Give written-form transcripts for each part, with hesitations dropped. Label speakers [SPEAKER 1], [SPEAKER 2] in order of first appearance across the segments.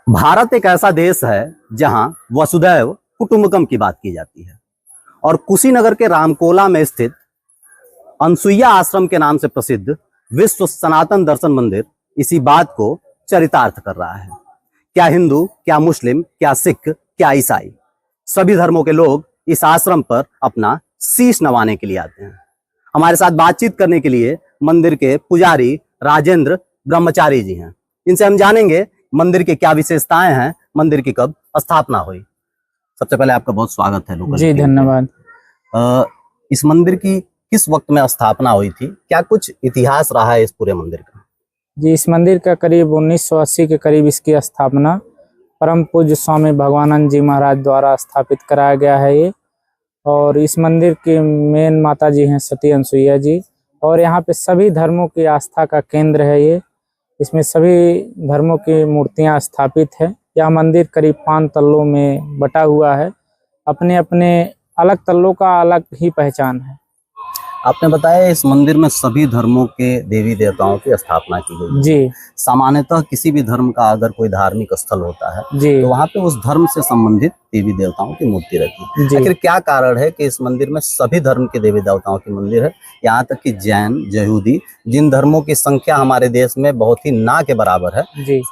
[SPEAKER 1] भारत एक ऐसा देश है जहां वसुधैव कुटुंबकम की बात की जाती है और कुशीनगर के रामकोला में स्थित अनसुईया आश्रम के नाम से प्रसिद्ध विश्व सनातन दर्शन मंदिर इसी बात को चरितार्थ कर रहा है। क्या हिंदू, क्या मुस्लिम, क्या सिख, क्या ईसाई, सभी धर्मों के लोग इस आश्रम पर अपना शीश नवाने के लिए आते हैं। हमारे साथ बातचीत करने के लिए मंदिर के पुजारी राजेंद्र ब्रह्मचारी जी हैं। इनसे हम जानेंगे मंदिर की क्या विशेषताएं हैं, मंदिर की कब स्थापना हुई। सबसे पहले आपका बहुत स्वागत है लोकल
[SPEAKER 2] जी, धन्यवाद।
[SPEAKER 1] इस मंदिर की किस वक्त में स्थापना हुई थी, क्या कुछ इतिहास रहा है इस पूरे मंदिर का?
[SPEAKER 2] जी, इस मंदिर का करीब 1980 के करीब इसकी स्थापना परम पूज्य स्वामी भगवानंद जी महाराज द्वारा स्थापित कराया गया है ये। और इस मंदिर के मेन माता जी हैं सती अनसुईया जी, और यहाँ पे सभी धर्मों की आस्था का केंद्र है ये। इसमें सभी धर्मों की मूर्तियाँ स्थापित है। यह मंदिर करीब 5 तल्लों में बटा हुआ है। अपने अपने अलग तल्लों का अलग ही पहचान है।
[SPEAKER 1] आपने बताया इस मंदिर में सभी धर्मों के देवी देवताओं की स्थापना की गई है।
[SPEAKER 2] जी,
[SPEAKER 1] सामान्यतः किसी भी धर्म का अगर कोई धार्मिक स्थल होता है
[SPEAKER 2] जी,
[SPEAKER 1] तो वहाँ पे उस धर्म से संबंधित देवी देवताओं की मूर्ति रहती है।
[SPEAKER 2] जी।
[SPEAKER 1] आखिर क्या कारण है कि इस मंदिर में सभी धर्म के देवी देवताओं की मंदिर है, यहाँ तक कि जैन, यहूदी, जिन धर्मों की संख्या हमारे देश में बहुत ही ना के बराबर है,
[SPEAKER 2] जी,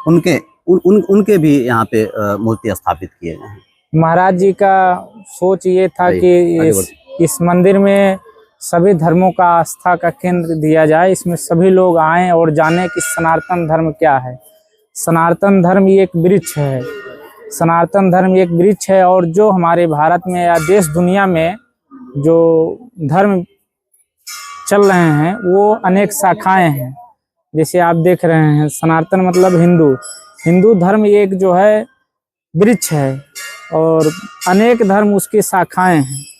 [SPEAKER 1] उनके भी यहाँ पे मूर्ति स्थापित किए गए हैं।
[SPEAKER 2] महाराज जी का सोच ये था कि इस मंदिर में सभी धर्मों का आस्था का केंद्र दिया जाए। इसमें सभी लोग आएं और जानें कि सनातन धर्म क्या है। सनातन धर्म ये एक वृक्ष है। सनातन धर्म एक वृक्ष है, और जो हमारे भारत में या देश दुनिया में जो धर्म चल रहे हैं वो अनेक शाखाएं हैं। जैसे आप देख रहे हैं, सनातन मतलब हिंदू। हिंदू धर्म एक जो है वृक्ष है, और अनेक धर्म उसकी शाखाएं हैं।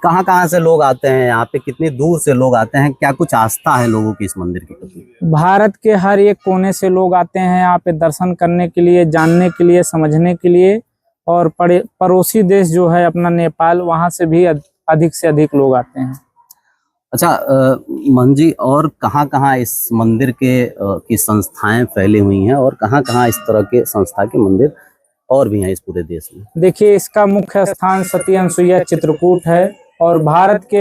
[SPEAKER 1] कहाँ कहाँ से लोग आते हैं यहाँ पे, कितनी दूर से लोग आते हैं, क्या कुछ आस्था है लोगों की इस मंदिर के प्रति?
[SPEAKER 2] भारत के हर एक कोने से लोग आते हैं यहाँ पे दर्शन करने के लिए, जानने के लिए, समझने के लिए। और पड़ोसी देश जो है अपना नेपाल, वहाँ से भी अधिक से अधिक लोग आते हैं।
[SPEAKER 1] अच्छा मोहन जी, और कहाँ इस मंदिर के की संस्थाएं फैली हुई हैं और कहाँ इस तरह के संस्था के मंदिर और भी हैं इस पूरे देश में?
[SPEAKER 2] देखिए, इसका मुख्य स्थान सती अनसुईया चित्रकूट है, और भारत के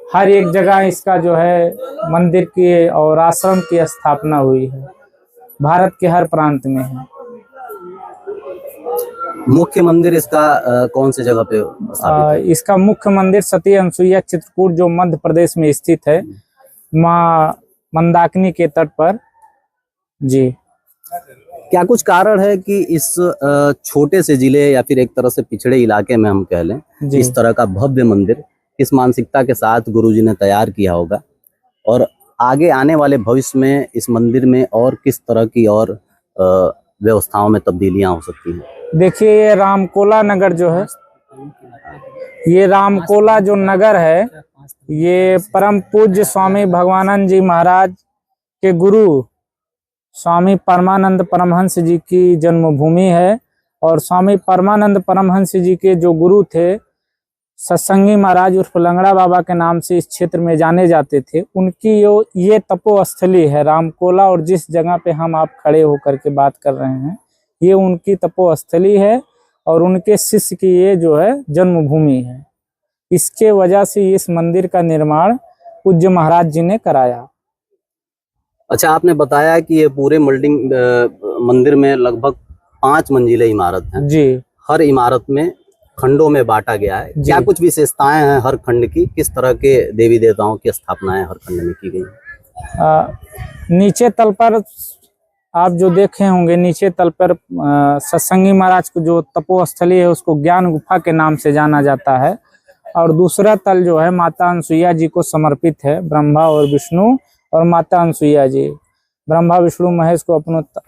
[SPEAKER 2] हर एक जगह इसका जो है मंदिर की और आश्रम की स्थापना हुई है। भारत के हर प्रांत में है।
[SPEAKER 1] मुख्य मंदिर इसका कौन सी जगह पे स्थापित है?
[SPEAKER 2] इसका मुख्य मंदिर सती अनसुईया चित्रकूट, जो मध्य प्रदेश में स्थित है, माँ मंदाकिनी के तट पर। जी,
[SPEAKER 1] क्या कुछ कारण है कि इस छोटे से जिले या फिर एक तरह से पिछड़े इलाके में हम कह लें, इस तरह का भव्य मंदिर किस मानसिकता के साथ गुरुजी ने तैयार किया होगा, और आगे आने वाले भविष्य में इस मंदिर में और किस तरह की और व्यवस्थाओं में तब्दीलियां हो सकती हैं?
[SPEAKER 2] देखिए, ये रामकोला नगर जो है, ये रामकोला जो नगर है, ये परम पूज्य स्वामी भगवानंद जी महाराज के गुरु स्वामी परमानंद परमहंस जी की जन्मभूमि है। और स्वामी परमानंद परमहंस जी के जो गुरु थे, सत्संगी महाराज उर्फ लंगड़ा बाबा के नाम से इस क्षेत्र में जाने जाते थे, उनकी ये तपोस्थली है रामकोला। और जिस जगह पे आप खड़े होकर के बात कर रहे हैं, ये उनकी तपोस्थली है, और उनके शिष्य की ये जो है जन्मभूमि है। इसके वजह से इस मंदिर का निर्माण पूज्य महाराज जी ने कराया।
[SPEAKER 1] अच्छा, आपने बताया कि ये पूरे मंदिर में लगभग 5 मंजिले इमारत है।
[SPEAKER 2] जी,
[SPEAKER 1] हर इमारत में खंडों में बांटा गया है। क्या कुछ विशेषताएं हैं हर खंड की? किस तरह के देवी देवताओं की स्थापनाएं हर खंड में की गई?
[SPEAKER 2] नीचे तल पर आप जो देखे होंगे, नीचे तल पर सत्संगी महाराज को जो तपोस्थली है उसको ज्ञान गुफा के नाम से जाना जाता है। और दूसरा तल जो है माता अनसुईया जी को समर्पित है। ब्रह्मा और विष्णु और माता अनसुईया जी, ब्रह्मा विष्णु महेश को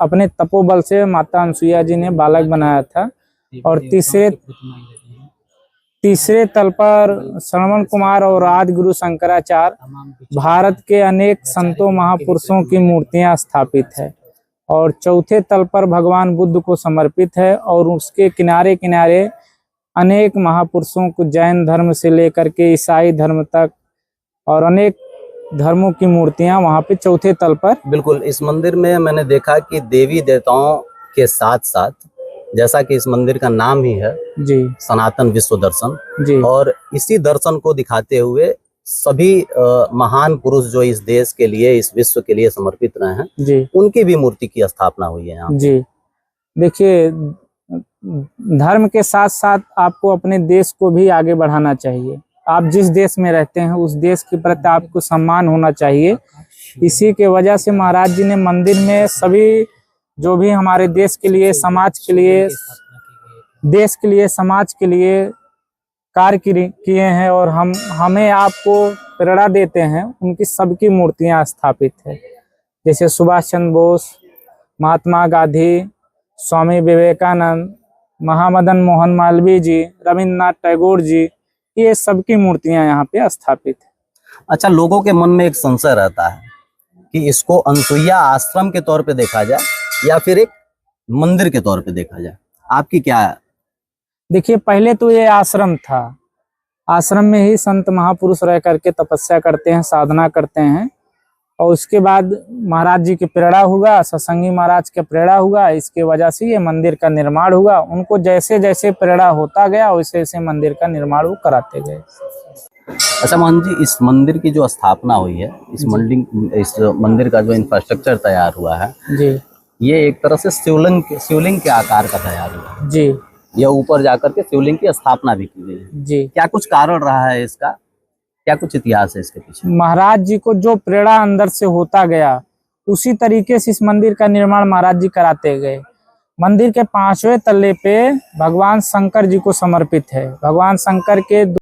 [SPEAKER 2] अपने तपोबल से माता अनसुईया जी ने बालक बनाया था। और तीसरे तल पर श्रवण कुमार और आदि गुरु शंकराचार्य, भारत के अनेक संतों महापुरुषों की मूर्तियां स्थापित है। और चौथे तल पर भगवान बुद्ध को समर्पित है, और उसके किनारे किनारे अनेक महापुरुषों को, जैन धर्म से लेकर के ईसाई धर्म तक, और अनेक धर्मों की मूर्तियां वहां पे चौथे तल पर।
[SPEAKER 1] बिल्कुल, इस मंदिर में मैंने देखा कि देवी देवताओं के साथ साथ जैसा कि इस मंदिर का नाम ही है
[SPEAKER 2] जी
[SPEAKER 1] सनातन विश्व दर्शन,
[SPEAKER 2] जी
[SPEAKER 1] और इसी दर्शन को दिखाते हुए सभी महान पुरुष जो इस देश के लिए, इस विश्व के लिए समर्पित रहे हैं,
[SPEAKER 2] जी
[SPEAKER 1] उनकी भी मूर्ति की स्थापना हुई है यहाँ।
[SPEAKER 2] जी। देखिए, धर्म के साथ साथ आपको अपने देश को भी आगे बढ़ाना चाहिए। आप जिस देश में रहते हैं उस देश के प्रति आपको सम्मान होना चाहिए। इसी के वजह से महाराज जी ने मंदिर में सभी जो भी हमारे देश के लिए, समाज के लिए, देश के लिए, समाज के लिए कार्य किए हैं और हमें आपको प्रेरणा देते हैं, उनकी सबकी मूर्तियां स्थापित है। जैसे सुभाष चंद्र बोस, महात्मा गांधी, स्वामी विवेकानंद, महामदन मोहन मालवीय जी, रविन्द्रनाथ टैगोर जी, ये सबकी मूर्तियां यहाँ पे स्थापित है।
[SPEAKER 1] अच्छा, लोगों के मन में एक संशय रहता है कि इसको अनसुईया आश्रम के तौर पे देखा जाए या फिर एक मंदिर के तौर पे देखा जाए, आपकी क्या है?
[SPEAKER 2] देखिए, पहले तो ये आश्रम था। आश्रम में ही संत महापुरुष रह करके तपस्या करते हैं, साधना करते हैं, और उसके बाद महाराज जी की प्रेरणा हुआ, सत्संगी महाराज के प्रेरणा हुआ, इसके वजह से ये मंदिर का निर्माण हुआ। उनको जैसे जैसे प्रेरणा होता गया वैसे वैसे मंदिर का निर्माण वो कराते गए।
[SPEAKER 1] अच्छा मोहन जी, इस मंदिर की जो स्थापना हुई है, इस मंदिर का जो इंफ्रास्ट्रक्चर तैयार हुआ है
[SPEAKER 2] जी,
[SPEAKER 1] ये एक तरह से शिवलिंग के आकार का तैयार हुआ है।
[SPEAKER 2] जी,
[SPEAKER 1] यह ऊपर जाकर के शिवलिंग की स्थापना भी की गई है।
[SPEAKER 2] जी।
[SPEAKER 1] क्या कुछ कारण रहा है इसका, क्या कुछ इतिहास है इसके पीछे?
[SPEAKER 2] महाराज जी को जो प्रेरणा अंदर से होता गया उसी तरीके से इस मंदिर का निर्माण महाराज जी कराते गए। मंदिर के 5वें तल्ले पे भगवान शंकर जी को समर्पित है। भगवान शंकर के